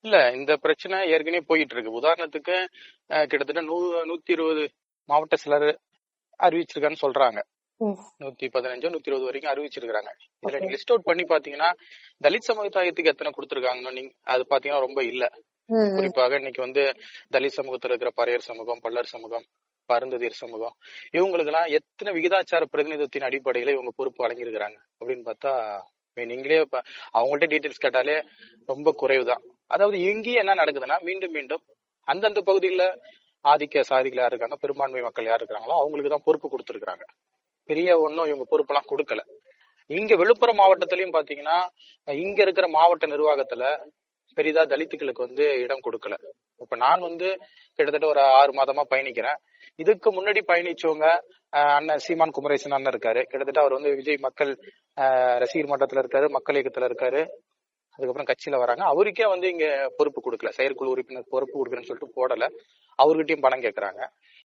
இல்ல இந்த பிரச்சனை ஏற்கனவே போயிட்டு இருக்கு. உதாரணத்துக்கு கிட்டத்தட்ட 120 மாவட்ட சிலர் அறிவிச்சிருக்கான்னு சொல்றாங்க. 115 120 வரைக்கும் அறிவிச்சிருக்காங்க. இதுல நீங்க லிஸ்ட் அவுட் பண்ணி பாத்தீங்கன்னா தலித் சமுதாயத்துக்கு எத்தனை கொடுத்திருக்காங்கன்னு நீங்க அது பாத்தீங்கன்னா ரொம்ப இல்ல. குறிப்பாக இன்னைக்கு தலித் சமூகத்துல இருக்கிற பறையர் சமூகம், பல்லர் சமூகம், பருந்ததியர் சமூகம், இவங்களுக்கு எல்லாம் எத்தனை விகிதாச்சார பிரதிநிதித்தின் அடிப்படையில இவங்க பொறுப்பு வழங்கியிருக்கிறாங்க அப்படின்னு பார்த்தா நீங்களே அவங்கள்ட்ட டீட்டெயில்ஸ் கேட்டாலே ரொம்ப குறைவுதான். அதாவது இங்கேயும் என்ன நடக்குதுன்னா மீண்டும் மீண்டும் அந்தந்த பகுதியில ஆதிக்க சாதிகள் யார் இருக்காங்க, பெரும்பான்மை மக்கள் யார் இருக்கிறாங்களோ அவங்களுக்கு தான் பொறுப்பு கொடுத்துருக்காங்க. பெரிய ஒன்னும் இவங்க பொறுப்பெல்லாம் கொடுக்கல. இங்க விழுப்புரம் மாவட்டத்திலயும் பாத்தீங்கன்னா இங்க இருக்கிற மாவட்ட நிர்வாகத்துல பெரிதா தலித்துக்களுக்கு இடம் கொடுக்கல. இப்ப நான் கிட்டத்தட்ட ஒரு 6 மாதமா பயணிக்கிறேன். இதுக்கு முன்னாடி பயணிச்சவங்க அண்ணன் சீமான் குமரேசன் அண்ணன் இருக்காரு. கிட்டத்தட்ட அவர் விஜய் மக்கள் ரசிகர் மன்றத்துல இருக்காரு, மக்கள் இயக்கத்துல இருக்காரு. அதுக்கப்புறம் கட்சியில வராங்க. அவருக்கே இங்க பொறுப்பு கொடுக்கல, செயற்குழு உறுப்பினர் பொறுப்பு கொடுக்குறேன்னு சொல்லிட்டு போடல. அவர்கிட்டயும் பணம் கேட்கறாங்க.